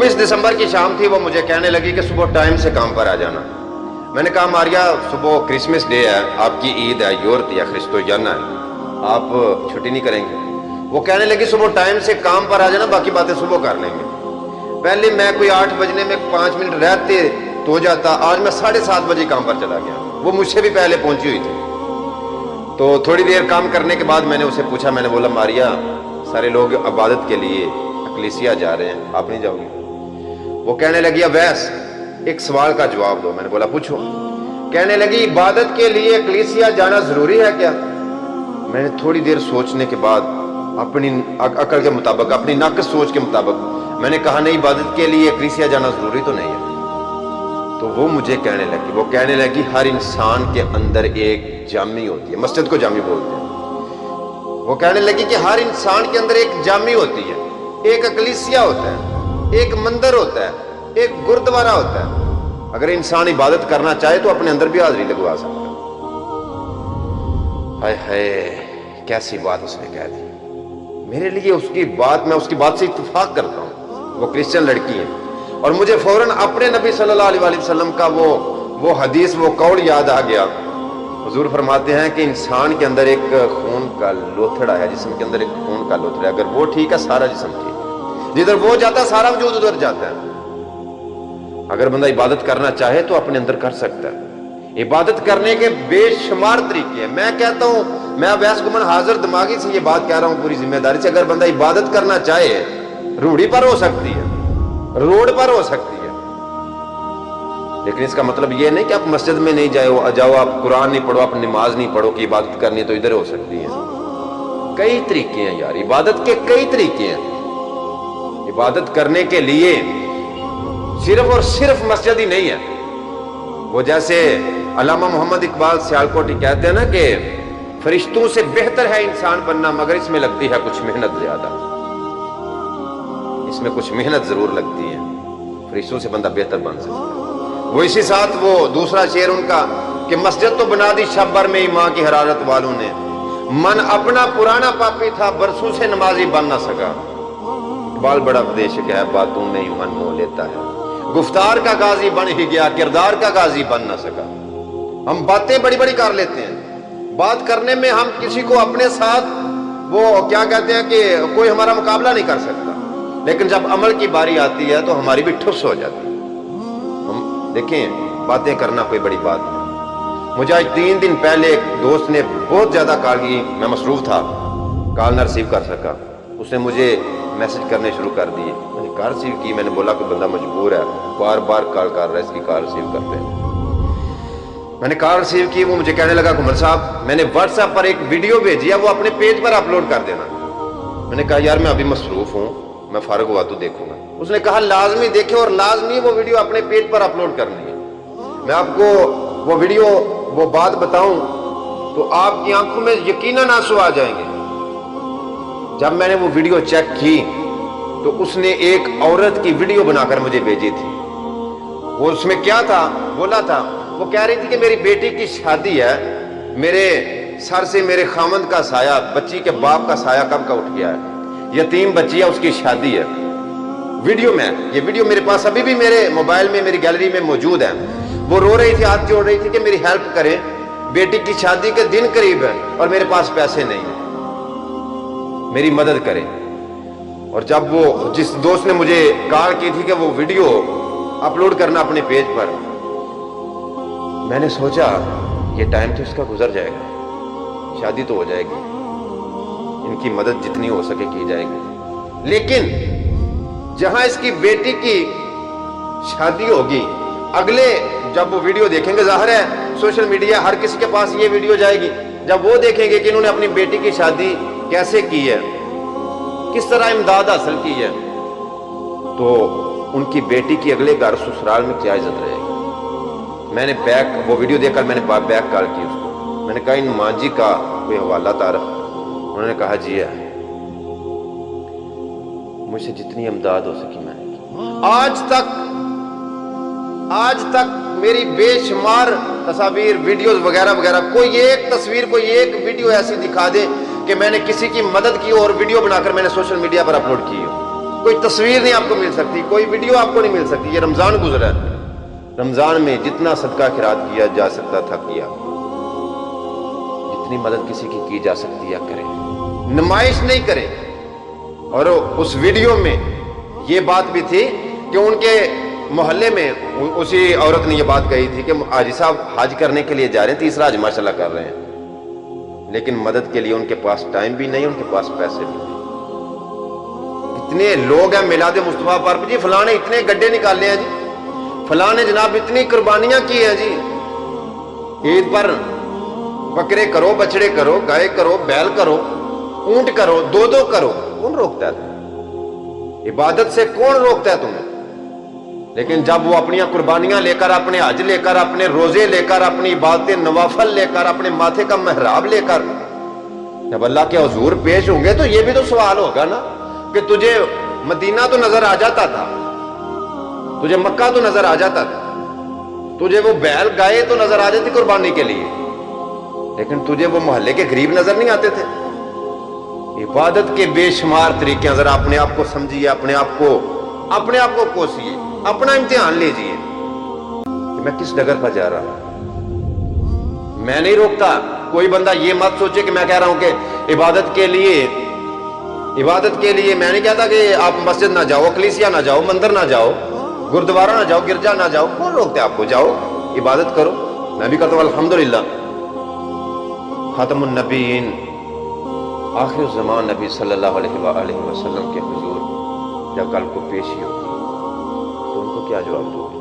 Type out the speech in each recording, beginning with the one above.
29 दिसंबर की शाम थी, वो मुझे कहने लगी कि सुबह टाइम से काम पर आ जाना। मैंने कहा मारिया सुबह क्रिसमस डे है, आपकी ईद है, योर या क्रिस्टोजाना है, आप छुट्टी नहीं करेंगे? वो कहने लगी सुबह टाइम से काम पर आ जाना, बाकी बातें सुबह कर लेंगे। पहले मैं कोई 8 बजने में 5 मिनट रहते तो हो जाता, आज मैं 7:30 बजे काम पर चला गया। वो मुझसे भी पहले पहुंची हुई थी। तो थोड़ी देर काम करने के बाद मैंने उसे पूछा, मैंने बोला मारिया सारे लोग इबादत के लिए कलीसिया जा रहे हैं, आप नहीं जाओगी? वो कहने लगी अवैस एक सवाल का जवाब दो। मैंने बोला पूछो। कहने लगी इबादत के लिए कलीसिया जाना जरूरी है क्या? मैंने थोड़ी देर सोचने के बाद अपनी अकल के मुताबिक, अपनी नाक़िस सोच के मुताबिक मैंने कहा नहीं, इबादत के लिए कलीसिया जाना जरूरी तो नहीं है। तो वो मुझे कहने लगी हर इंसान के अंदर एक जामी होती है, मस्जिद को जामी बोलते हैं। वो कहने लगी कि हर इंसान के अंदर एक जामी होती है, एक कलीसिया होता है, एक मंदिर होता है, एक गुरुद्वारा होता है। अगर इंसान इबादत करना चाहे तो अपने अंदर भी हाजिरी लगवा सकता है। हाय हाय कैसी बात उसने कह दी। मेरे लिए मैं उसकी बात से इत्तेफाक करता हूँ। वो क्रिश्चियन लड़की है और मुझे फौरन अपने नबी सल्लल्लाहु अलैहि वसल्लम का वो हदीस, वो कौल याद आ गया। हुजूर फरमाते हैं कि इंसान के अंदर एक खून का लोथड़ा है, जिस्म के अंदर एक खून का लोथड़ा है। अगर वो ठीक है सारा जिस्म ठीक है, जिधर वो जाता है सारा वजूद उधर जाता है। अगर बंदा इबादत करना चाहे तो अपने अंदर कर सकता है। इबादत करने के बेशुमार तरीके हैं। मैं कहता हूं, मैं अवैस गुमन हाजिर दिमागी से ये बात कह रहा हूं पूरी जिम्मेदारी से, अगर बंदा इबादत करना चाहे रूढ़ी पर हो सकती है, रोड पर हो सकती है, लेकिन इसका मतलब ये नहीं कि आप मस्जिद में नहीं जाओ, आप कुरान नहीं पढ़ो, आप नमाज नहीं पढ़ो कि इबादत करनी है तो इधर हो सकती है। कई तरीके हैं यार, इबादत के कई तरीके हैं। इबादत करने के लिए सिर्फ और सिर्फ मस्जिद ही नहीं है। वो जैसे अल्लामा मोहम्मद इकबाल सियालकोटी कहते हैं ना कि फरिश्तों से बेहतर है इंसान बनना, मगर इसमें लगती है कुछ मेहनत ज्यादा। इसमें कुछ मेहनत जरूर लगती है, फरिश्तों से बंदा बेहतर बन सकता है। वो इसी साथ वो दूसरा शेर उनका कि मस्जिद तो बना दी शब भर में ही माँ की हरारत वालों ने, मन अपना पुराना पापी था बरसों से नमाजी बन ना सका। इकबाल बड़ा उपदेशक है, बातों में ही मन मोह लेता है, गुफ्तार का गाजी बन ही गया, किरदार का गाजी बन ना सका। हम बातें बड़ी बड़ी कर लेते हैं, बात करने में हम किसी को अपने साथ वो क्या कहते हैं कि कोई हमारा मुकाबला नहीं कर सकता, लेकिन जब अमल की बारी आती है तो हमारी भी ठुस हो जाती है। हम देखें, बातें करना कोई बड़ी बात नहीं। मुझे आज 3 दिन पहले एक दोस्त ने बहुत ज्यादा कॉल की, मैं मसरूफ था, कॉल ना रिसीव कर सका। उसने मुझे मैसेज करने शुरू कर दिए। मैंने कॉल रिसीव की, मैंने बोला कि बंदा मजबूर है, बार बार कॉल कर रहा है, इसकी कॉल रिसीव करते हैं। मैंने कॉल रिसीव की, वो मुझे कहने लगा कुमर साहब मैंने व्हाट्सएप पर एक वीडियो भेजी है, वो अपने पेज पर अपलोड कर देना। मैंने कहा यार मैं अभी मसरूफ हूँ, मैं फारग हुआ तो देखूंगा। उसने कहा लाजमी देखे और लाजमी वो वीडियो अपने पेज पर अपलोड करनी है। मैं आपको वो वीडियो, वो बात बताऊं तो आपकी आंखों में यकीनन आंसू आ जाएंगे। जब मैंने वो वीडियो चेक की तो उसने एक औरत की वीडियो बनाकर मुझे भेजी थी। वो उसमें क्या था बोला था, वो कह रही थी कि मेरी बेटी की शादी है, मेरे सर से मेरे खामंद का साया, बच्ची के बाप का साया कब का उठ गया है, यतीम बच्ची है, उसकी शादी है। वीडियो में, ये वीडियो मेरे पास अभी भी मेरे मोबाइल में, मेरी गैलरी में मौजूद है। वो रो रही थी, हाथ जोड़ रही थी कि मेरी हेल्प करें, बेटी की शादी के दिन करीब है और मेरे पास पैसे नहीं है, मेरी मदद करें। और जब वो जिस दोस्त ने मुझे कॉल की थी कि वो वीडियो अपलोड करना अपने पेज पर, मैंने सोचा ये टाइम तो इसका गुजर जाएगा, शादी तो हो जाएगी, इनकी मदद जितनी हो सके की जाएगी। लेकिन जहां इसकी बेटी की शादी होगी, अगले जब वो वीडियो देखेंगे, जाहिर है सोशल मीडिया हर किसी के पास ये वीडियो जाएगी, जब वो देखेंगे कि इन्होंने अपनी बेटी की शादी कैसे की है, किस तरह इमदाद हासिल की है, तो उनकी बेटी की अगले घर ससुराल में क्या इज्जत रहेगी। मैंने वो वीडियो देखकर मैंने बैक कॉल की उसको। मैंने कहा इन माँ जी का कोई हवाला तारख? उन्होंने कहा जी है, मुझसे जितनी इमदाद हो सकी मैंने की। आज तक मेरी बेशुमार तस्वीर, वीडियोस वगैरह वगैरह, कोई एक तस्वीर, कोई एक वीडियो ऐसी दिखा दे कि मैंने किसी की मदद की और वीडियो बनाकर मैंने सोशल मीडिया पर अपलोड की हो। کوئی تصویر نہیں آپ کو مل سکتی, کوئی ویڈیو آپ کو نہیں مل سکتی. یہ رمضان گزرا ہے, رمضان میں جتنا صدقہ خیرات کیا جا سکتا تھا کیا, جتنی مدد کسی کی جا سکتی ہے کریں, نمائش نہیں کریں. اور اس ویڈیو میں یہ بات بھی تھی کہ ان کے محلے میں اسی عورت نے یہ بات کہی تھی کہ حاجی صاحب حج کرنے کے لیے جا رہے ہیں, تیسرا حج ماشاءاللہ کر رہے ہیں, لیکن مدد کے لیے ان کے پاس ٹائم بھی نہیں, ان کے پاس پیسے بھی نہیں. اتنے لوگ ہیں میلاد مصطفیٰ پر, جی فلاں نے اتنے گڈھے نکالے ہیں, جی فلاں نے جناب اتنی قربانیاں کی ہیں, جی عید پر بکرے کرو, بچڑے کرو, گائے کرو, بیل کرو, اونٹ کرو, دو کرو. کون روکتا ہے تمہیں؟ عبادت سے کون روکتا ہے تمہیں؟ لیکن جب وہ اپنی قربانیاں لے کر, اپنے حج لے کر, اپنے روزے لے کر, اپنی عبادت نوافل لے کر, اپنے ماتھے کا محراب لے کر جب اللہ کے حضور پیش ہوں گے تو یہ بھی تو سوال ہوگا نا کہ تجھے مدینہ تو نظر آ جاتا تھا, تجھے مکہ تو نظر آ جاتا تھا, تجھے وہ بیل گائے تو نظر آ جاتی قربانی کے لیے, لیکن تجھے وہ محلے کے غریب نظر نہیں آتے تھے. عبادت کے بے شمار طریقے ہیں, ذرا اپنے آپ کو سمجھیے, اپنے آپ کو کوسیے, اپنا امتحان لیجیے کہ میں کس ڈگر پر جا رہا ہوں. میں نہیں روکتا, کوئی بندہ یہ مت سوچے کہ میں کہہ رہا ہوں کہ عبادت کے لیے میں نہیں کہتا کہ آپ مسجد نہ جاؤ, کلیسیا نہ جاؤ, مندر نہ جاؤ, گردوارہ نہ جاؤ, گرجا نہ جاؤ. کون روکتے آپ کو؟ جاؤ, عبادت کرو. میں بھی کرتا ہوں الحمدللہ. خاتم النبیین, آخر الزمان نبی صلی اللہ علیہ وآلہ وسلم کے حضور جب کل کو پیشی ہوگی تو ان کو کیا جواب دو گے؟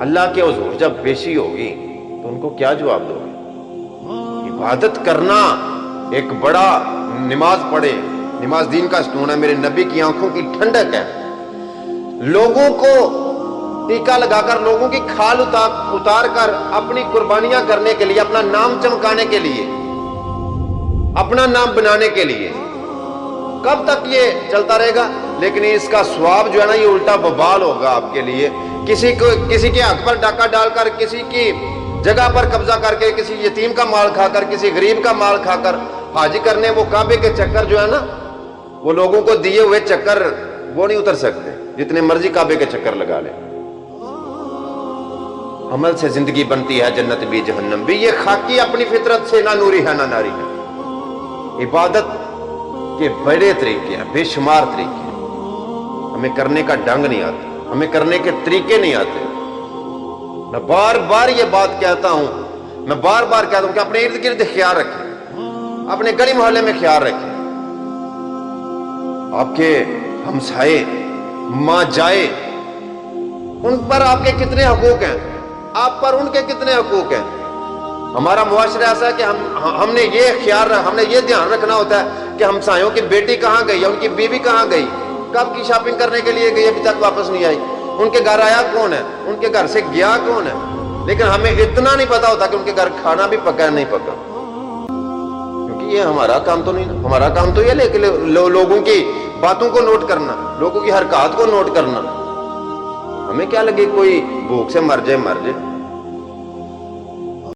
اللہ کے حضور جب پیشی ہوگی تو ان کو کیا جواب دو گے؟ عبادت کرنا ایک بڑا, نماز پڑھے, نماز دین کا ستون ہے, میرے نبی کی آنکھوں کی ٹھنڈک ہے. لوگوں کو ٹیکا لگا کر, لوگوں کی کھال اتار کر اپنی قربانیاں کرنے کے لیے, اپنا نام چمکانے کے لیے, اپنا نام بنانے کے لیے. کب تک یہ چلتا رہے گا؟ لیکن اس کا ثواب جو ہے نا, یہ الٹا ببال ہوگا آپ کے لیے. کسی کے حق پر ڈاکہ ڈال کر, کسی کی جگہ پر قبضہ کر کے, کسی یتیم کا مال کھا کر, کسی غریب کا مال کھا کر حاجی کرنے, وہ کعبے کے چکر جو ہے نا, وہ لوگوں کو دیے ہوئے چکر وہ نہیں اتر سکتے, جتنے مرضی کعبے کے چکر لگا لیں. عمل سے زندگی بنتی ہے, جنت بھی جہنم بھی. یہ خاکی اپنی فطرت سے نہ نوری ہے نہ ناری ہے. عبادت کے بڑے طریقے ہیں, بے شمار طریقے ہیں. ہمیں کرنے کا ڈنگ نہیں آتا, ہمیں کرنے کے طریقے نہیں آتے. میں بار بار یہ بات کہتا ہوں, کہ اپنے ارد گرد خیال رکھیں, اپنے گلی محلے میں خیال رکھیں. آپ کے ہمسائے, ماں جائے, ان پر آپ کے کتنے حقوق ہیں, آپ پر ان کے کتنے حقوق ہیں. ہمارا معاشرہ ایسا ہے کہ ہم نے یہ دھیان رکھنا ہوتا ہے کہ ہمسایوں کی بیٹی کہاں گئی, ان کی بیوی کہاں گئی, کب کی شاپنگ کرنے کے لیے گئی, ابھی تک واپس نہیں آئی, ان کے گھر آیا کون ہے, ان کے گھر سے گیا کون ہے. لیکن ہمیں اتنا نہیں پتا ہوتا کہ ان کے گھر کھانا بھی پکا ہے نہیں پکا, کیونکہ یہ ہمارا کام تو نہیں. ہمارا کام تو یہ کہ لوگوں کی باتوں کو نوٹ کرنا, لوگوں کی حرکات کو نوٹ کرنا. ہمیں کیا لگے کوئی بھوک سے مر جائے